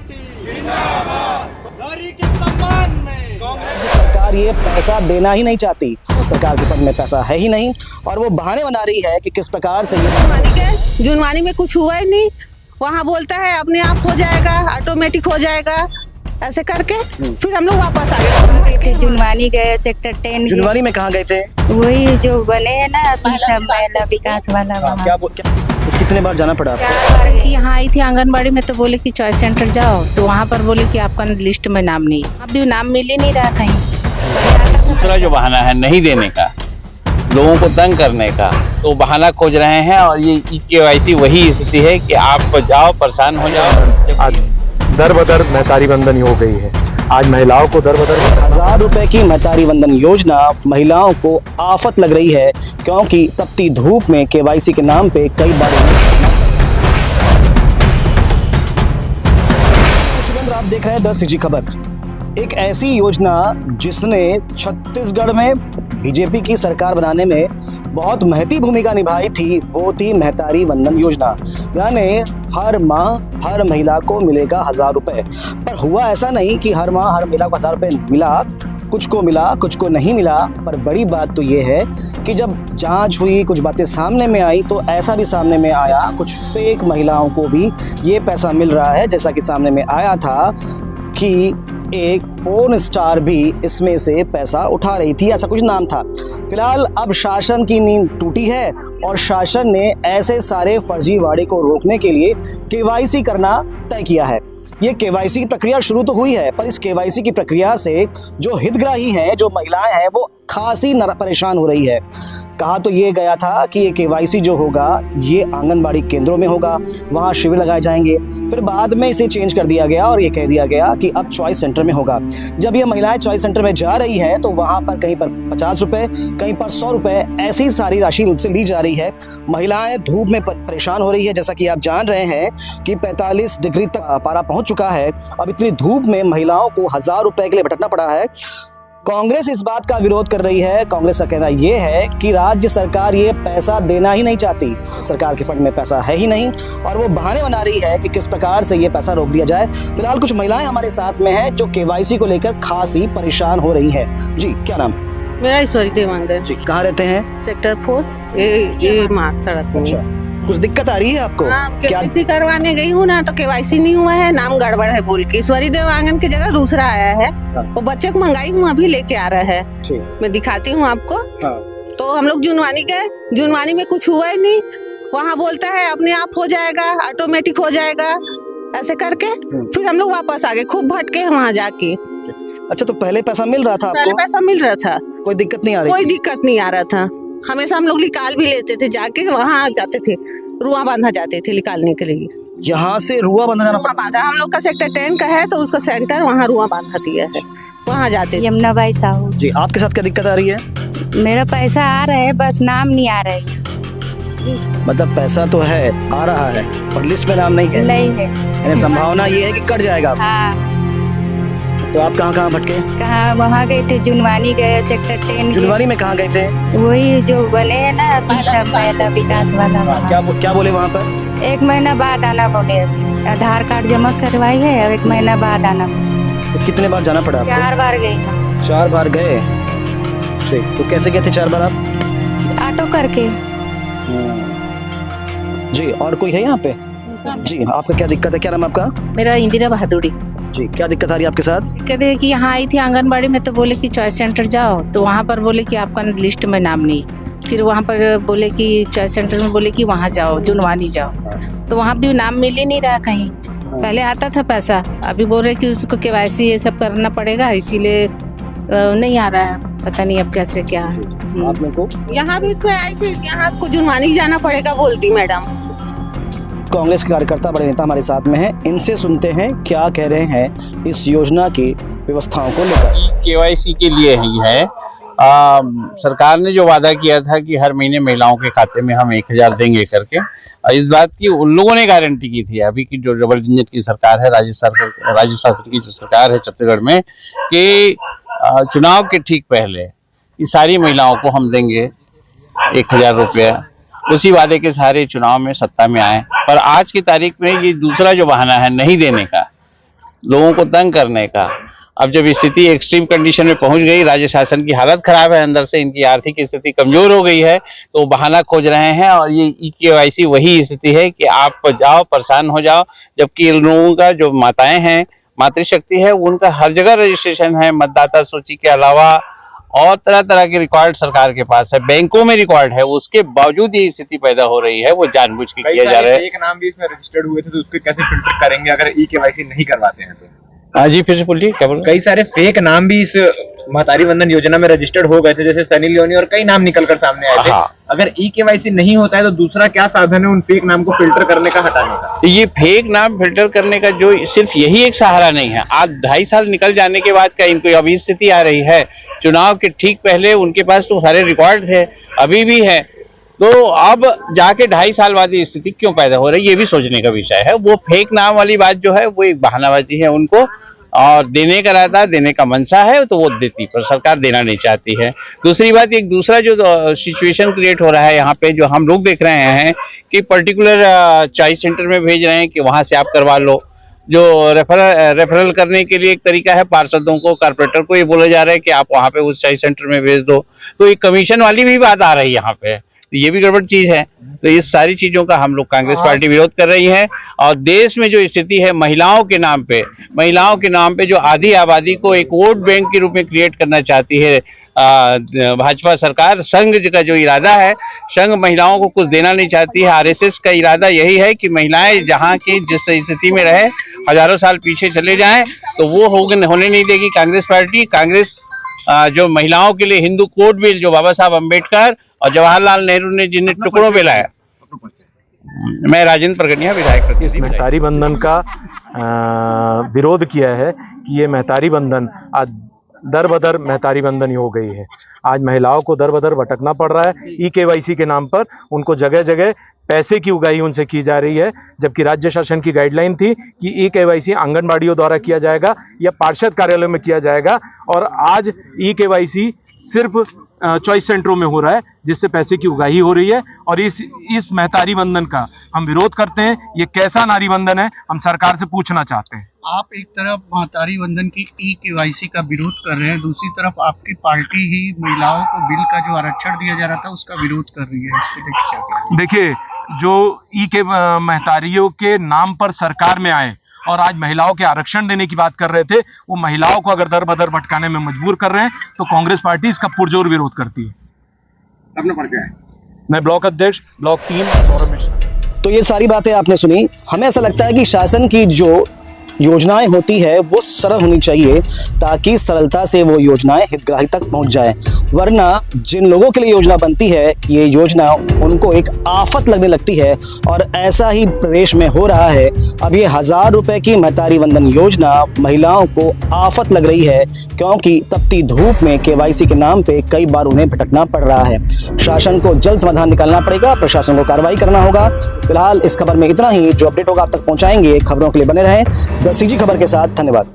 नारी के सम्मान में सरकार ये पैसा देना ही नहीं चाहती। सरकार के फंड में पैसा है ही नहीं और वो बहाने बना रही है कि किस प्रकार से ये जुनवानी में कुछ हुआ ही नहीं। वहाँ बोलता है अपने आप हो जाएगा, ऑटोमेटिक हो जाएगा, ऐसे करके फिर हम लोग वापस आ गए। जुनवानी गए, सेक्टर 10 जुनवानी में कहाँ गए थे? वही जो बने हैं ना अभी सब महिला विकास वाला वहाँ। क्या कितने बार जाना पड़ा? कि यहाँ आई थी आंगनबाड़ी में तो बोले कि चॉइस सेंटर जाओ, तो वहाँ पर बोले कि आपका लिस्ट में नाम नहीं है। अभी नाम मिल ही नहीं रहा कहीं। दूसरा जो बहाना है नहीं देने का, लोगों को तंग करने का, तो बहाना खोज रहे हैं। और ये केवाईसी वही स्थिति है कि आप जाओ परेशान हो जाओ। दर बदर महतारी वंदन हो गई है। आज महिलाओं को दर बदर 1000 रुपए की महतारी वंदन योजना महिलाओं को आफत लग रही है, क्योंकि तपती धूप में केवाईसी के नाम पे कई बार आप देख रहे हैं 10 CG खबर। एक ऐसी योजना जिसने छत्तीसगढ़ में बीजेपी की सरकार बनाने में बहुत महती भूमिका निभाई थी, वो थी महतारी वंदन योजना। यानी हर माह हर महिला को मिलेगा 1000 रुपए। पर हुआ ऐसा नहीं कि हर माह हर महिला को 1000 रुपए मिला, कुछ को मिला कुछ को नहीं मिला। पर बड़ी बात तो ये है कि जब जांच हुई, कुछ बातें सामने में आई, तो ऐसा भी सामने में आया कुछ फेक महिलाओं को भी ये पैसा मिल रहा है। जैसा कि सामने में आया था कि एक पोर्न स्टार भी इसमें से पैसा उठा रही थी, ऐसा कुछ नाम था। फिलहाल अब शासन की नींद टूटी है और शासन ने ऐसे सारे फर्जीवाड़े को रोकने के लिए केवाईसी करना तय किया है। ये केवाईसी की प्रक्रिया शुरू तो हुई है, पर इस केवाईसी की प्रक्रिया से जो हितग्राही हैं, जो महिलाएं हैं, वो खासी परेशान हो रही है। कहा तो ये गया था कि ये केवाईसी जो होगा ये आंगनबाड़ी केंद्रों में होगा, वहाँ शिविर लगाए जाएंगे। फिर बाद में इसे चेंज कर दिया गया और ये कह दिया गया कि अब चॉइस सेंटर में होगा। जब ये महिलाएं चॉइस सेंटर में जा रही हैं तो वहाँ पर कहीं पर 50 रुपए, कहीं पर 100 रुपए, ऐसी सारी राशि उनसे ली जा रही है। महिलाएं धूप में परेशान हो रही है। जैसा कि आप जान रहे हैं कि 45 डिग्री तक पारा पहुंच चुका है। अब इतनी धूप में महिलाओं को 1000 रुपए के लिए भटकना पड़ा है। कांग्रेस इस बात का विरोध कर रही है। कांग्रेस का कहना यह है कि राज्य सरकार ये पैसा देना ही नहीं चाहती। सरकार के फंड में पैसा है ही नहीं और वो बहाने बना रही है कि किस प्रकार से ये पैसा रोक दिया जाए। फिलहाल कुछ महिलाएं हमारे साथ में हैं जो केवाईसी को लेकर खासी परेशान हो रही हैं। जी, क्या नाम? मेरा ईश्वरी देवांगन। जी, कहाँ रहते हैं? सेक्टर 4 ये मार्ग सड़क में। कुछ दिक्कत आ रही है आपको? क्या करवाने गई हूँ ना, तो केवाईसी नहीं हुआ है, नाम गड़बड़ है बोल के ईश्वरी देवांगन की जगह दूसरा आया है। वो बच्चे को मंगाई हूँ, अभी लेके आ रहा है। मैं दिखाती हूँ आपको। तो हम लोग जुनवानी गए, जुनवानी में कुछ हुआ ही नहीं। वहाँ बोलता है अपने आप हो जाएगा, ऑटोमेटिक हो जाएगा, ऐसे करके फिर हम लोग वापस आ गए। खूब भटके वहाँ जाके। अच्छा, तो पहले पैसा मिल रहा था आपको? पहले पैसा मिल रहा था, कोई दिक्कत नहीं आ रही? कोई दिक्कत नहीं आ रहा था। हमेशा हम लोग निकाल भी लेते थे, जाके वहाँ जाते थे, रुआ बांधा जाते थे निकालने के लिए। यहाँ से रुआ बांधा जाना पड़ता? हम लोग का सेक्टर 10 का है, तो उसका सेंटर वहाँ रुआ बांधा दिया है, वहाँ जाते। यमुना बाई साहू जी, आपके साथ क्या दिक्कत आ रही है? मेरा पैसा आ रहा है, बस नाम नहीं आ रहा है। मतलब पैसा तो है, आ रहा है, और लिस्ट में नाम नहीं है? नहीं है। यानी संभावना ये है कि कट जाएगा। हाँ। तो आप कहाँ कहाँ भटके? कहाँ वहाँ गए थे, जुनवानी गए, सेक्टर 10। जुनवानी में कहाँ गए थे? वही जो बने हैं ना अभी सब महिला विकास वाला वहाँ। क्या बोले वहाँ पर? 1 महीना बाद आना बोले। अभी आधार कार्ड जमा करवाई है, अब 1 महीना बाद आना। तो कितने बार जाना पड़ा आपको? 4 बार गई। 4 बार गए? ठीक, तो कैसे गए थे 4 बार आप? ऑटो करके। जी, और कोई है यहाँ पे? जी, आपका क्या दिक्कत है? क्या नाम आपका? मेरा इंदिरा बहादुरी। जी, क्या दिक्कत आ रही है आपके साथ? कहते हैं कि यहाँ आई थी आंगनबाड़ी में तो बोले कि चॉइस सेंटर जाओ, तो वहाँ पर बोले कि आपका लिस्ट में नाम नहीं। फिर वहाँ पर बोले कि चॉइस सेंटर में बोले कि वहाँ जाओ, जुनवानी जाओ, तो वहाँ भी नाम मिल ही नहीं रहा कहीं। पहले आता था पैसा, अभी बोल रहे कि उसको केवाईसी ये सब करना पड़ेगा, इसीलिए नहीं आ रहा है। पता नहीं अब कैसे क्या है। आप लोग को यहाँ भी तो आई थी, यहाँ आपको जुनवानी जाना पड़ेगा बोलती मैडम। कांग्रेस के कार्यकर्ता बड़े नेता हमारे साथ में हैं, इनसे सुनते हैं क्या कह रहे हैं इस योजना की व्यवस्थाओं को लेकर। केवाईसी के लिए ही है। सरकार ने जो वादा किया था कि हर महीने महिलाओं के खाते में हम 1000 देंगे करके, इस बात की उन लोगों ने गारंटी की थी। अभी की जो डबल इंजन की सरकार है, राज्य शासन की जो सरकार है छत्तीसगढ़ में, कि चुनाव के ठीक पहले ये सारी महिलाओं को हम देंगे 1000 रुपया। उसी वादे के सहारे चुनाव में सत्ता में आए। पर आज की तारीख में ये दूसरा जो बहाना है नहीं देने का, लोगों को तंग करने का। अब जब स्थिति एक्सट्रीम कंडीशन में पहुंच गई, राज्य शासन की हालत खराब है, अंदर से इनकी आर्थिक स्थिति कमजोर हो गई है, तो बहाना खोज रहे हैं। और ये EKYC वही स्थिति है कि आप जाओ परेशान हो जाओ, जबकि इन लोगों का जो माताएं हैं, मातृशक्ति है, उनका हर जगह रजिस्ट्रेशन है, मतदाता सूची के अलावा और तरह तरह के रिकॉर्ड सरकार के पास है, बैंकों में रिकॉर्ड है, उसके बावजूद ये स्थिति पैदा हो रही है। वो जानबूझ के किया जा रहा है। एक नाम भी इसमें रजिस्टर्ड हुए थे, तो उसको कैसे फिल्टर करेंगे अगर EKYC नहीं करवाते हैं तो? हाँ जी, फिर से बोलिए, क्या बोल? कई सारे फेक नाम भी इस महतारी वंदन योजना में रजिस्टर्ड हो गए थे, जैसे सनी लियोनी और कई नाम निकल कर सामने आए थे। अगर EKYC नहीं होता है तो दूसरा क्या साधन है उन फेक नाम को फिल्टर करने का, हटाने का? ये फेक नाम फिल्टर करने का जो सिर्फ यही एक सहारा नहीं है। आज 2.5 साल निकल जाने के बाद क्या इनको अभी स्थिति आ रही है? चुनाव के ठीक पहले उनके पास तो सारे रिकॉर्ड थे, अभी भी है, तो अब जाके 2.5 साल बाद ये स्थिति क्यों पैदा हो रही है, ये भी सोचने का विषय है। वो फेक नाम वाली बात जो है वो एक बहानाबाजी है, उनको और देने का रहता है, देने का मनसा है तो वो देती, पर सरकार देना नहीं चाहती है। दूसरी बात, एक दूसरा जो सिचुएशन क्रिएट हो रहा है यहाँ पे, जो हम लोग देख रहे हैं कि पर्टिकुलर चॉइस सेंटर में भेज रहे हैं कि वहां से आप करवा लो। जो रेफरल करने के लिए एक तरीका है, पार्षदों को, कारपोरेटर को ये बोला जा रहा है कि आप वहां पे उस चॉइस सेंटर में भेज दो, तो एक कमीशन वाली भी बात आ रही है यहाँ पे, तो ये भी गड़बड़ चीज है। तो इस सारी चीजों का हम लोग कांग्रेस पार्टी विरोध कर रही है। और देश में जो स्थिति है महिलाओं के नाम पे जो आधी आबादी को एक वोट बैंक के रूप में क्रिएट करना चाहती है भाजपा सरकार, संघ का जो इरादा है, संघ महिलाओं को कुछ देना नहीं चाहती है। RSS का इरादा यही है कि महिलाएं जहां की जिस स्थिति में रहे, हजारों साल पीछे चले जाएं, तो वो होने नहीं देगी कांग्रेस पार्टी। कांग्रेस जो महिलाओं के लिए हिंदू कोड बिल जो बाबा साहब अम्बेडकर और जवाहरलाल नेहरू ने जिन्हें टुकड़ों पे लाया। मैं राजेंद्र प्रगनिया, विधायक। इस महतारी बंधन का विरोध किया है कि ये महतारी बंधन आज दर बदर महतारी बंधन ही हो गई है। आज महिलाओं को दर बदर भटकना पड़ रहा है। EKYC के नाम पर उनको जगह जगह पैसे की उगाही उनसे की जा रही है, जबकि राज्य शासन की गाइडलाइन थी कि EKYC आंगनबाड़ियों द्वारा किया जाएगा या पार्षद कार्यालय में किया जाएगा, और आज EKYC सिर्फ चॉइस सेंटरों में हो रहा है, जिससे पैसे की उगाही हो रही है। और इस महतारी बंधन का हम विरोध करते हैं। ये कैसा नारी बंधन है, हम सरकार से पूछना चाहते हैं। आप एक तरफ महतारी बंधन की EKYC का विरोध कर रहे हैं, दूसरी तरफ आपकी पार्टी ही महिलाओं को बिल का जो आरक्षण दिया जा रहा था उसका विरोध कर रही है। इसके लिए क्या? देखिए, जो महतारियों के नाम पर सरकार में आए और आज महिलाओं के आरक्षण देने की बात कर रहे थे, वो महिलाओं को अगर दर बदर भटकाने में मजबूर कर रहे हैं, तो कांग्रेस पार्टी इसका पुरजोर विरोध करती है। अपना परिचय है। मैं ब्लॉक अध्यक्ष ब्लॉक 3 सौरभ मिश्रा। तो ये सारी बातें आपने सुनी। हमें ऐसा लगता है कि शासन की जो योजनाएं होती है वो सरल होनी चाहिए, ताकि सरलता से वो योजनाएं हितग्राही तक पहुंच जाए। वरना जिन लोगों के लिए योजना बनती है, ये योजना उनको एक आफत लगने लगती है, और ऐसा ही प्रदेश में हो रहा है। अब ये 1000 रुपए की महतारी वंदन योजना महिलाओं को आफत लग रही है, क्योंकि तपती धूप में KYC के नाम पे कई बार उन्हें भटकना पड़ रहा है। शासन को जल्द समाधान निकालना पड़ेगा, प्रशासन को कार्रवाई करना होगा। फिलहाल इस खबर में इतना ही। जो अपडेट होगा आप तक पहुंचाएंगे। खबरों के लिए बने रहें द CG खबर के साथ। धन्यवाद।